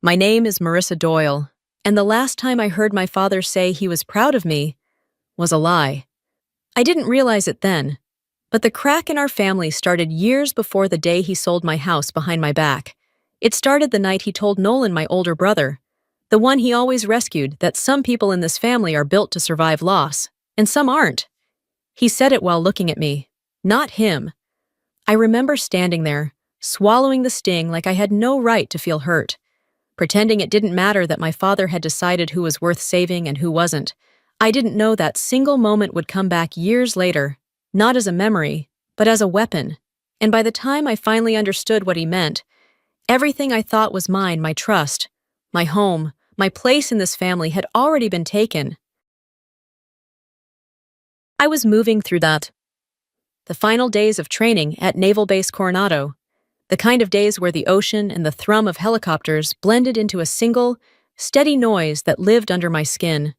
My name is Marissa Doyle, and the last time I heard my father say he was proud of me was a lie. I didn't realize it then, but the crack in our family started years before the day he sold my house behind my back. It started the night he told Nolan, my older brother, the one he always rescued, that some people in this family are built to survive loss, and some aren't. He said it while looking at me, not him. I remember standing there, swallowing the sting like I had no right to feel hurt, pretending it didn't matter that my father had decided who was worth saving and who wasn't. I didn't know that single moment would come back years later, not as a memory, but as a weapon. And by the time I finally understood what he meant, everything I thought was mine, my trust, my home, my place in this family, had already been taken. I was moving through the final days of training at Naval Base Coronado, the kind of days where the ocean and the thrum of helicopters blended into a single, steady noise that lived under my skin.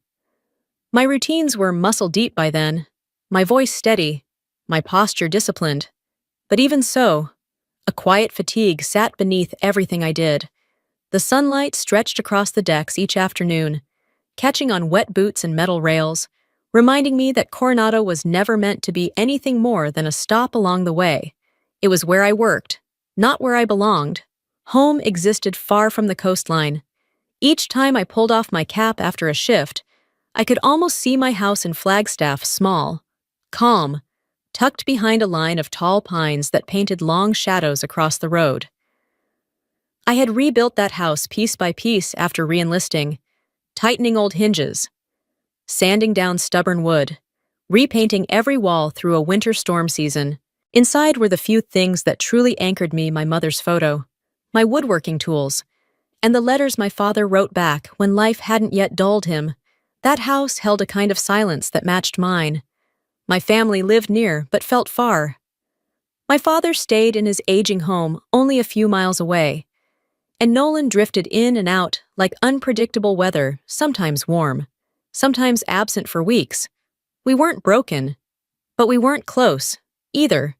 My routines were muscle-deep by then, my voice steady, my posture disciplined. But even so, a quiet fatigue sat beneath everything I did. The sunlight stretched across the decks each afternoon, catching on wet boots and metal rails, reminding me that Coronado was never meant to be anything more than a stop along the way. It was where I worked, not where I belonged. Home existed far from the coastline. Each time I pulled off my cap after a shift, I could almost see my house in Flagstaff, small, calm, tucked behind a line of tall pines that painted long shadows across the road. I had rebuilt that house piece by piece after re-enlisting, tightening old hinges, sanding down stubborn wood, repainting every wall through a winter storm season. Inside were the few things that truly anchored me: my mother's photo, my woodworking tools, and the letters my father wrote back when life hadn't yet dulled him. That house held a kind of silence that matched mine. My family lived near but felt far. My father stayed in his aging home only a few miles away, and Nolan drifted in and out like unpredictable weather, sometimes warm, sometimes absent for weeks. We weren't broken, but we weren't close, either.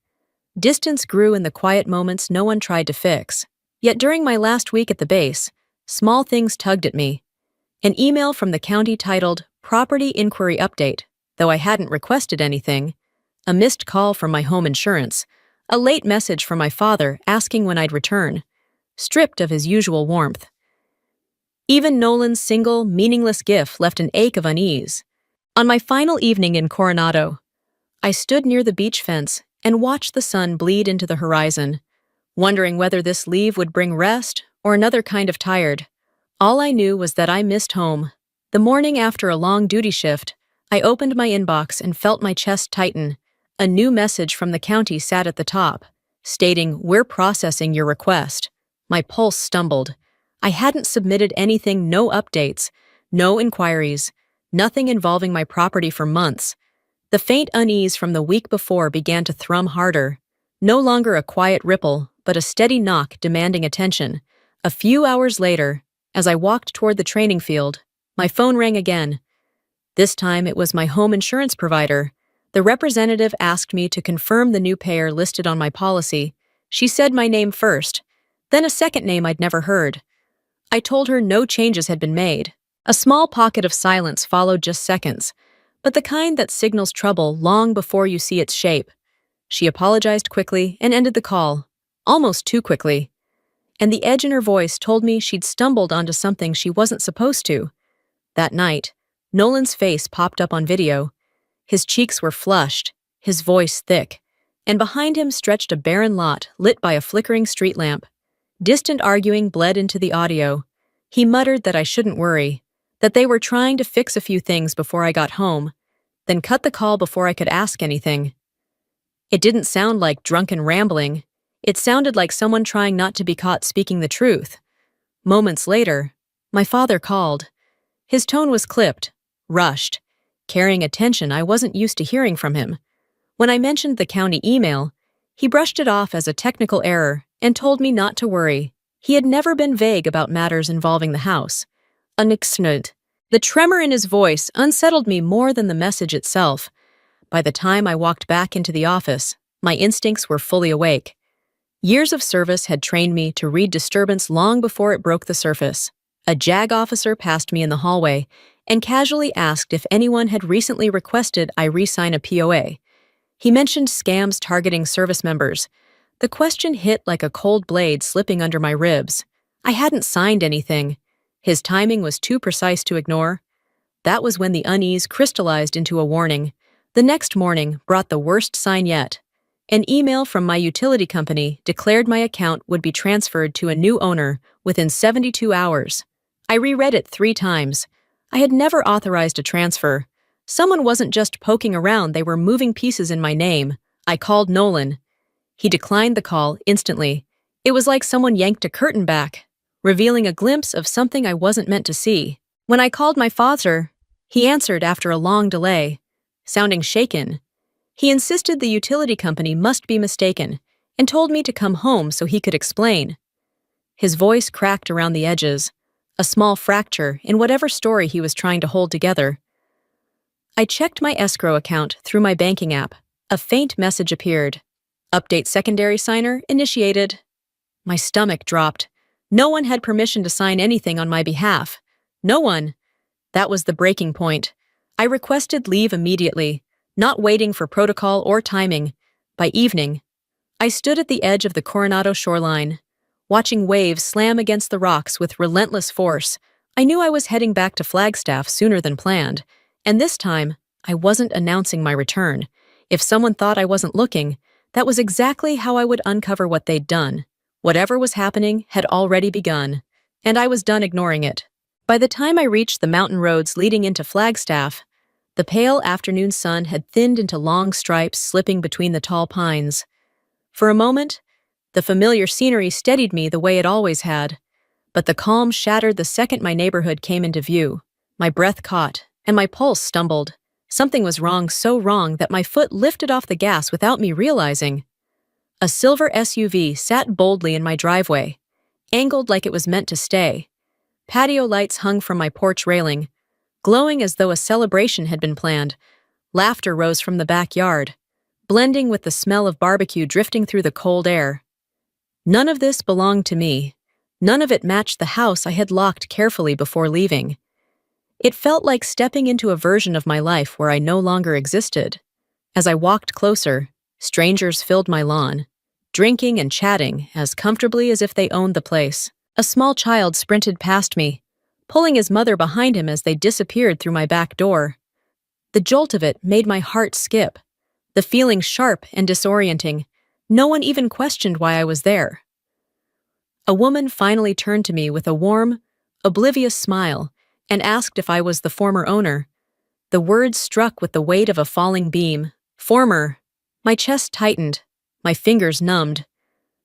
Distance grew in the quiet moments no one tried to fix. Yet during my last week at the base, small things tugged at me. An email from the county titled "Property Inquiry Update," though I hadn't requested anything, a missed call from my home insurance, a late message from my father asking when I'd return, stripped of his usual warmth. Even Nolan's single, meaningless gift left an ache of unease. On my final evening in Coronado, I stood near the beach fence and watched the sun bleed into the horizon, wondering whether this leave would bring rest or another kind of tired. All I knew was that I missed home. The morning after a long duty shift, I opened my inbox and felt my chest tighten. A new message from the county sat at the top, stating, "We're processing your request." My pulse stumbled. I hadn't submitted anything, no updates, no inquiries, nothing involving my property for months. The faint unease from the week before began to thrum harder. No longer a quiet ripple, but a steady knock demanding attention. A few hours later, as I walked toward the training field, my phone rang again. This time it was my home insurance provider. The representative asked me to confirm the new payer listed on my policy. She said my name first, then a second name I'd never heard. I told her no changes had been made. A small pocket of silence followed just seconds, but the kind that signals trouble long before you see its shape. She apologized quickly and ended the call, almost too quickly. And the edge in her voice told me she'd stumbled onto something she wasn't supposed to. That night, Nolan's face popped up on video. His cheeks were flushed, his voice thick, and behind him stretched a barren lot lit by a flickering street lamp. Distant arguing bled into the audio. He muttered that I shouldn't worry, that they were trying to fix a few things before I got home, then cut the call before I could ask anything. It didn't sound like drunken rambling. It sounded like someone trying not to be caught speaking the truth. Moments later, my father called. His tone was clipped, rushed, carrying a tension I wasn't used to hearing from him. When I mentioned the county email, he brushed it off as a technical error and told me not to worry. He had never been vague about matters involving the house. Unexplained. The tremor in his voice unsettled me more than the message itself. By the time I walked back into the office, my instincts were fully awake. Years of service had trained me to read disturbance long before it broke the surface. A JAG officer passed me in the hallway and casually asked if anyone had recently requested I re-sign a POA. He mentioned scams targeting service members. The question hit like a cold blade slipping under my ribs. I hadn't signed anything. His timing was too precise to ignore. That was when the unease crystallized into a warning. The next morning brought the worst sign yet. An email from my utility company declared my account would be transferred to a new owner within 72 hours. I reread it 3 times. I had never authorized a transfer. Someone wasn't just poking around, they were moving pieces in my name. I called Nolan. He declined the call instantly. It was like someone yanked a curtain back, revealing a glimpse of something I wasn't meant to see. When I called my father, he answered after a long delay, sounding shaken. He insisted the utility company must be mistaken and told me to come home so he could explain. His voice cracked around the edges, a small fracture in whatever story he was trying to hold together. I checked my escrow account through my banking app. A faint message appeared. Update secondary signer initiated. My stomach dropped. No one had permission to sign anything on my behalf. No one. That was the breaking point. I requested leave immediately, not waiting for protocol or timing. By evening, I stood at the edge of the Coronado shoreline, watching waves slam against the rocks with relentless force. I knew I was heading back to Flagstaff sooner than planned, and this time, I wasn't announcing my return. If someone thought I wasn't looking, that was exactly how I would uncover what they'd done. Whatever was happening had already begun, and I was done ignoring it. By the time I reached the mountain roads leading into Flagstaff, the pale afternoon sun had thinned into long stripes slipping between the tall pines. For a moment, the familiar scenery steadied me the way it always had, but the calm shattered the second my neighborhood came into view. My breath caught, and my pulse stumbled. Something was wrong, so wrong that my foot lifted off the gas without me realizing. A silver SUV sat boldly in my driveway, angled like it was meant to stay. Patio lights hung from my porch railing, glowing as though a celebration had been planned. Laughter rose from the backyard, blending with the smell of barbecue drifting through the cold air. None of this belonged to me. None of it matched the house I had locked carefully before leaving. It felt like stepping into a version of my life where I no longer existed. As I walked closer, strangers filled my lawn, drinking and chatting as comfortably as if they owned the place. A small child sprinted past me, pulling his mother behind him as they disappeared through my back door. The jolt of it made my heart skip, the feeling sharp and disorienting. No one even questioned why I was there. A woman finally turned to me with a warm, oblivious smile and asked if I was the former owner. The words struck with the weight of a falling beam. Former. My chest tightened, my fingers numbed.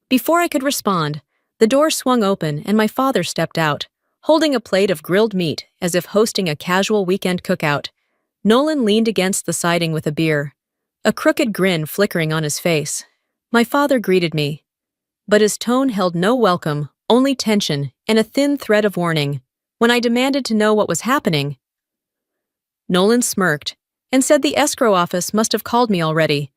Before I could respond, the door swung open and my father stepped out, holding a plate of grilled meat as if hosting a casual weekend cookout. Nolan leaned against the siding with a beer, a crooked grin flickering on his face. My father greeted me, but his tone held no welcome, only tension and a thin thread of warning. When I demanded to know what was happening, Nolan smirked and said the escrow office must have called me already,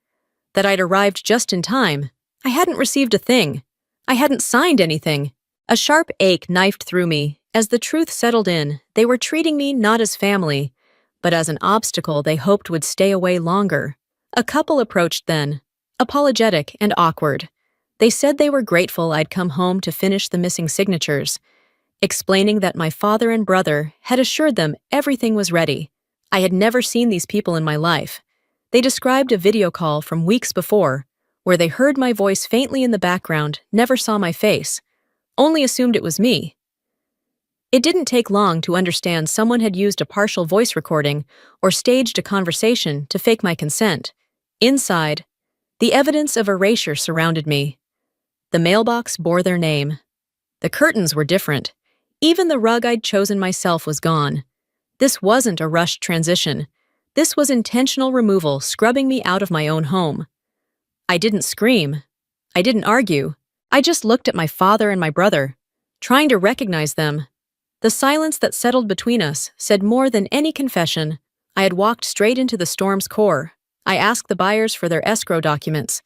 that I'd arrived just in time. I hadn't received a thing. I hadn't signed anything. A sharp ache knifed through me. As the truth settled in, they were treating me not as family, but as an obstacle they hoped would stay away longer. A couple approached then, apologetic and awkward. They said they were grateful I'd come home to finish the missing signatures, explaining that my father and brother had assured them everything was ready. I had never seen these people in my life. They described a video call from weeks before, where they heard my voice faintly in the background, never saw my face, only assumed it was me. It didn't take long to understand someone had used a partial voice recording or staged a conversation to fake my consent. Inside, the evidence of erasure surrounded me. The mailbox bore their name. The curtains were different. Even the rug I'd chosen myself was gone. This wasn't a rushed transition. This was intentional removal, scrubbing me out of my own home. I didn't scream. I didn't argue. I just looked at my father and my brother, trying to recognize them. The silence that settled between us said more than any confession. I had walked straight into the storm's core. I asked the buyers for their escrow documents.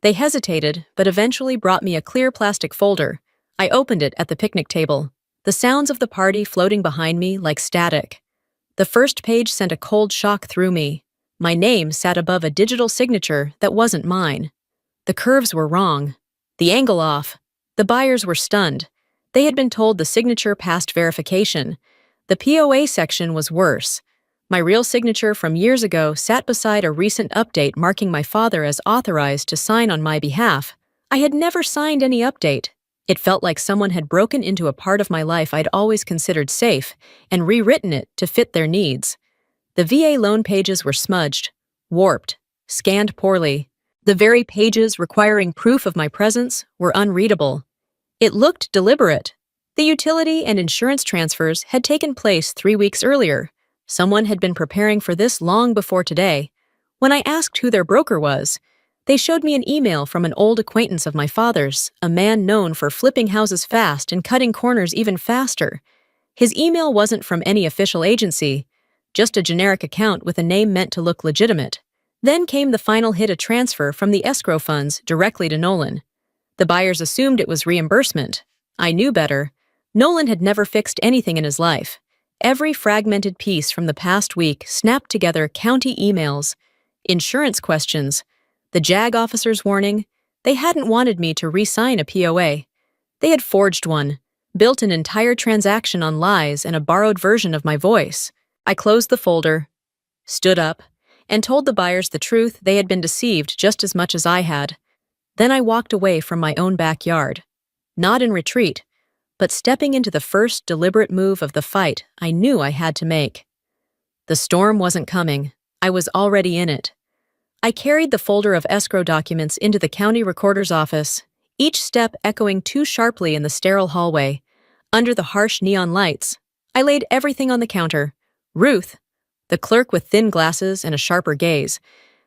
They hesitated, but eventually brought me a clear plastic folder. I opened it at the picnic table, the sounds of the party floating behind me like static. The first page sent a cold shock through me. My name sat above a digital signature that wasn't mine. The curves were wrong. The angle off. The buyers were stunned. They had been told the signature passed verification. The POA section was worse. My real signature from years ago sat beside a recent update marking my father as authorized to sign on my behalf. I had never signed any update. It felt like someone had broken into a part of my life I'd always considered safe and rewritten it to fit their needs. The VA loan pages were smudged, warped, scanned poorly. The very pages requiring proof of my presence were unreadable. It looked deliberate. The utility and insurance transfers had taken place 3 weeks earlier. Someone had been preparing for this long before today. When I asked who their broker was, they showed me an email from an old acquaintance of my father's, a man known for flipping houses fast and cutting corners even faster. His email wasn't from any official agency, just a generic account with a name meant to look legitimate. Then came the final hit, a transfer from the escrow funds directly to Nolan. The buyers assumed it was reimbursement. I knew better. Nolan had never fixed anything in his life. Every fragmented piece from the past week snapped together county emails, insurance questions, the JAG officer's warning. They hadn't wanted me to re-sign a POA. They had forged one, built an entire transaction on lies and a borrowed version of my voice. I closed the folder, stood up, and told the buyers the truth. They had been deceived just as much as I had. Then I walked away from my own backyard, not in retreat, but stepping into the first deliberate move of the fight I knew I had to make. The storm wasn't coming. I was already in it. I carried the folder of escrow documents into the county recorder's office, each step echoing too sharply in the sterile hallway. Under the harsh neon lights, I laid everything on the counter. Ruth, the clerk with thin glasses and a sharper gaze,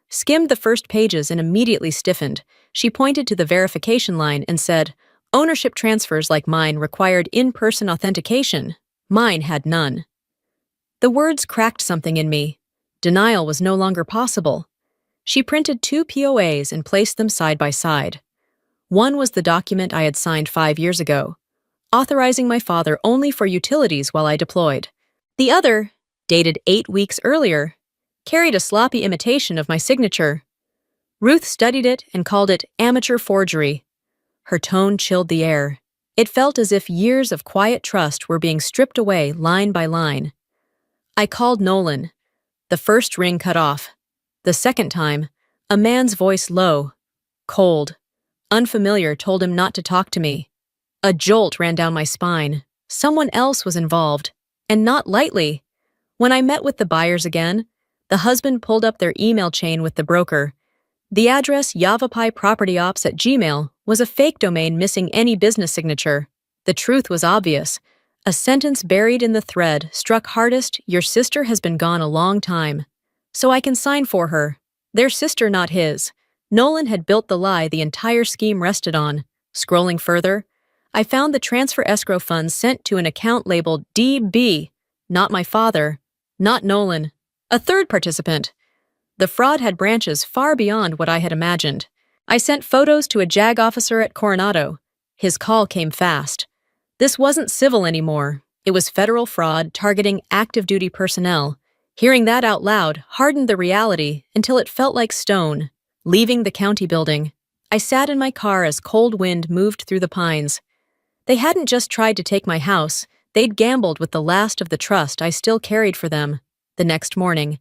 skimmed the first pages and immediately stiffened. She pointed to the verification line and said, "Ownership transfers like mine required in-person authentication. Mine had none." The words cracked something in me. Denial was no longer possible. She printed 2 POAs and placed them side by side. One was the document I had signed 5 years ago, authorizing my father only for utilities while I deployed. The other, dated 8 weeks earlier, carried a sloppy imitation of my signature. Ruth studied it and called it amateur forgery. Her tone chilled the air. It felt as if years of quiet trust were being stripped away line by line. I called Nolan. The first ring cut off. The second time, a man's voice, low, cold, unfamiliar, told him not to talk to me. A jolt ran down my spine. Someone else was involved, and not lightly. When I met with the buyers again, the husband pulled up their email chain with the broker. The address yavapaipropertyops@gmail was a fake domain missing any business signature. The truth was obvious. A sentence buried in the thread struck hardest: "Your sister has been gone a long time, so I can sign for her." Their sister, not his. Nolan had built the lie the entire scheme rested on. Scrolling further, I found the transfer escrow funds sent to an account labeled DB. Not my father, not Nolan. A third participant. The fraud had branches far beyond what I had imagined. I sent photos to a JAG officer at Coronado. His call came fast. This wasn't civil anymore. It was federal fraud targeting active duty personnel. Hearing that out loud hardened the reality until it felt like stone. Leaving the county building, I sat in my car as cold wind moved through the pines. They hadn't just tried to take my house, they'd gambled with the last of the trust I still carried for them. The next morning,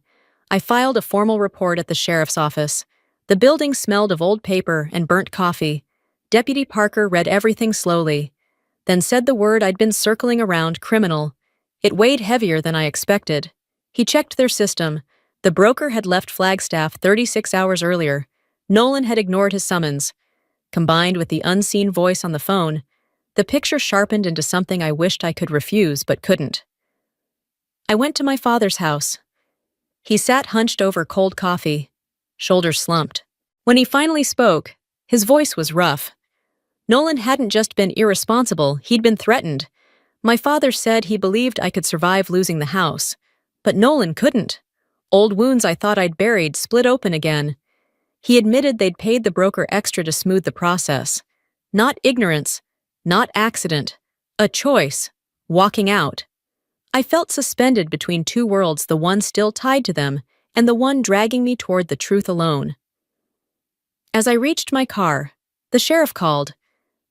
I filed a formal report at the sheriff's office. The building smelled of old paper and burnt coffee. Deputy Parker read everything slowly, then said the word I'd been circling around: criminal. It weighed heavier than I expected. He checked their system. The broker had left Flagstaff 36 hours earlier. Nolan had ignored his summons. Combined with the unseen voice on the phone, the picture sharpened into something I wished I could refuse but couldn't. I went to my father's house. He sat hunched over cold coffee, shoulders slumped. When he finally spoke, his voice was rough. Nolan hadn't just been irresponsible, he'd been threatened. My father said he believed I could survive losing the house, but Nolan couldn't. Old wounds I thought I'd buried split open again. He admitted they'd paid the broker extra to smooth the process. Not ignorance, not accident, a choice, walking out. I felt suspended between two worlds, the one still tied to them, and the one dragging me toward the truth alone. As I reached my car, the sheriff called.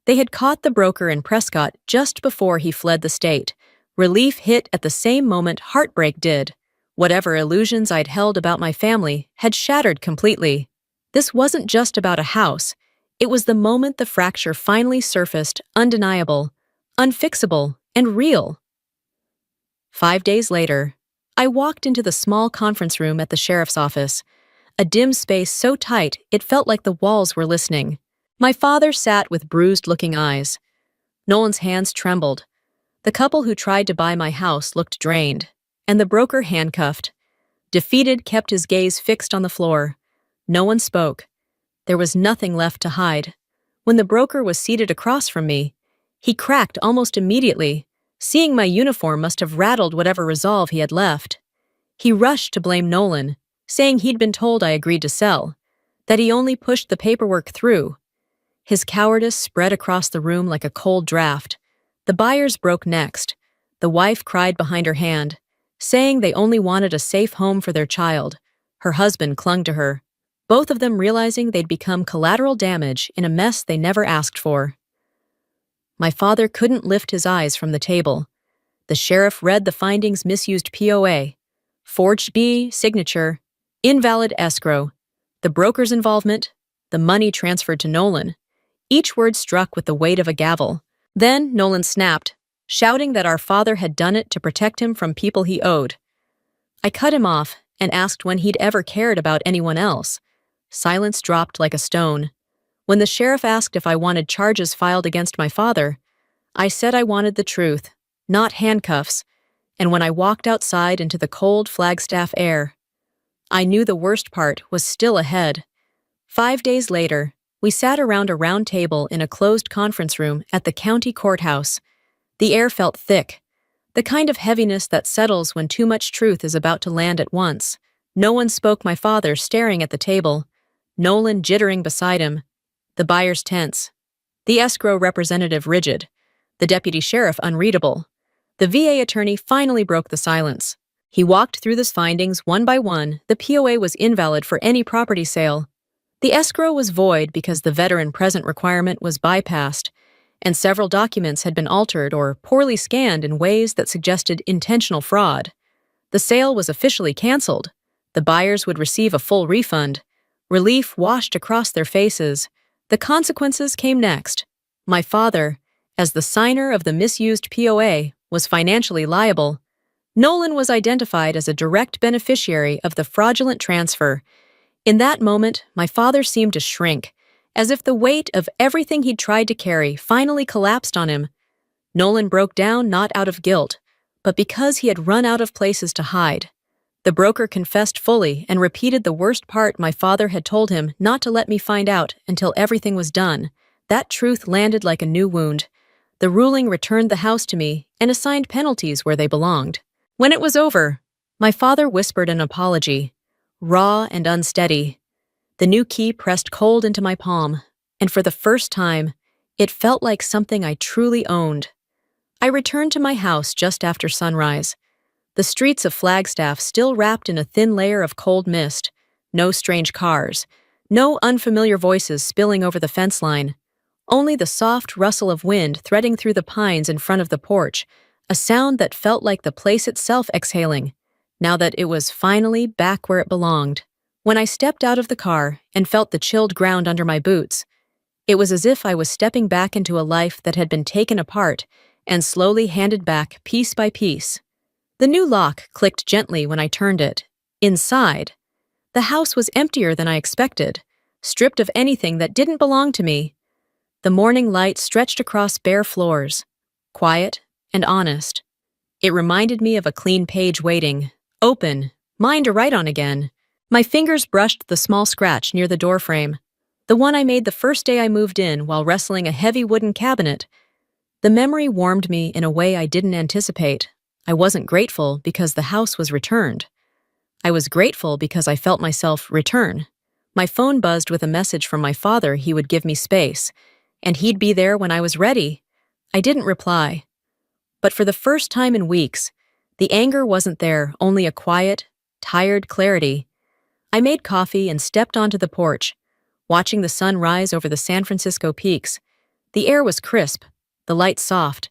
They had caught the broker in Prescott just before he fled the state. Relief hit at the same moment heartbreak did. Whatever illusions I'd held about my family had shattered completely. This wasn't just about a house. It was the moment the fracture finally surfaced, undeniable, unfixable, and real. 5 days later, I walked into the small conference room at the sheriff's office, a dim space so tight it felt like the walls were listening. My father sat with bruised-looking eyes. Nolan's hands trembled. The couple who tried to buy my house looked drained, and the broker handcuffed. Defeated kept his gaze fixed on the floor. No one spoke. There was nothing left to hide. When the broker was seated across from me, he cracked almost immediately. Seeing my uniform must have rattled whatever resolve he had left. He rushed to blame Nolan, saying he'd been told I agreed to sell, that he only pushed the paperwork through. His cowardice spread across the room like a cold draft. The buyers broke next. The wife cried behind her hand, saying they only wanted a safe home for their child. Her husband clung to her, both of them realizing they'd become collateral damage in a mess they never asked for. My father couldn't lift his eyes from the table. The sheriff read the findings: misused POA, forged B signature, invalid escrow, the broker's involvement, the money transferred to Nolan. Each word struck with the weight of a gavel. Then Nolan snapped, shouting that our father had done it to protect him from people he owed. I cut him off and asked when he'd ever cared about anyone else. Silence dropped like a stone. When the sheriff asked if I wanted charges filed against my father, I said I wanted the truth, not handcuffs, and when I walked outside into the cold Flagstaff air, I knew the worst part was still ahead. 5 days later, we sat around a round table in a closed conference room at the county courthouse. The air felt thick, the kind of heaviness that settles when too much truth is about to land at once. No one spoke. My father staring at the table, Nolan jittering beside him, the buyers tense, the escrow representative rigid, the deputy sheriff unreadable. The VA attorney finally broke the silence. He walked through the findings one by one. The POA was invalid for any property sale. The escrow was void because the veteran present requirement was bypassed, and several documents had been altered or poorly scanned in ways that suggested intentional fraud. The sale was officially canceled. The buyers would receive a full refund. Relief washed across their faces. The consequences came next. My father, as the signer of the misused POA, was financially liable. Nolan was identified as a direct beneficiary of the fraudulent transfer. In that moment, my father seemed to shrink, as if the weight of everything he'd tried to carry finally collapsed on him. Nolan broke down not out of guilt, but because he had run out of places to hide. The broker confessed fully and repeated the worst part my father had told him not to let me find out until everything was done. That truth landed like a new wound. The ruling returned the house to me and assigned penalties where they belonged. When it was over, my father whispered an apology, raw and unsteady. The new key pressed cold into my palm, and for the first time, it felt like something I truly owned. I returned to my house just after sunrise. The streets of Flagstaff still wrapped in a thin layer of cold mist. No strange cars, no unfamiliar voices spilling over the fence line. Only the soft rustle of wind threading through the pines in front of the porch, a sound that felt like the place itself exhaling, now that it was finally back where it belonged. When I stepped out of the car and felt the chilled ground under my boots, it was as if I was stepping back into a life that had been taken apart and slowly handed back piece by piece. The new lock clicked gently when I turned it. Inside, the house was emptier than I expected, stripped of anything that didn't belong to me. The morning light stretched across bare floors, quiet and honest. It reminded me of a clean page waiting, open, mine to write on again. My fingers brushed the small scratch near the doorframe, the one I made the first day I moved in while wrestling a heavy wooden cabinet. The memory warmed me in a way I didn't anticipate. I wasn't grateful because the house was returned. I was grateful because I felt myself return. My phone buzzed with a message from my father he would give me space, and he'd be there when I was ready. I didn't reply. But for the first time in weeks, the anger wasn't there, only a quiet, tired clarity. I made coffee and stepped onto the porch, watching the sun rise over the San Francisco peaks. The air was crisp, the light soft,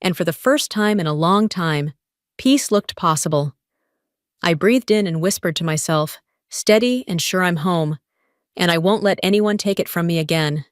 and for the first time in a long time, peace looked possible. I breathed in and whispered to myself, steady and sure I'm home, and I won't let anyone take it from me again.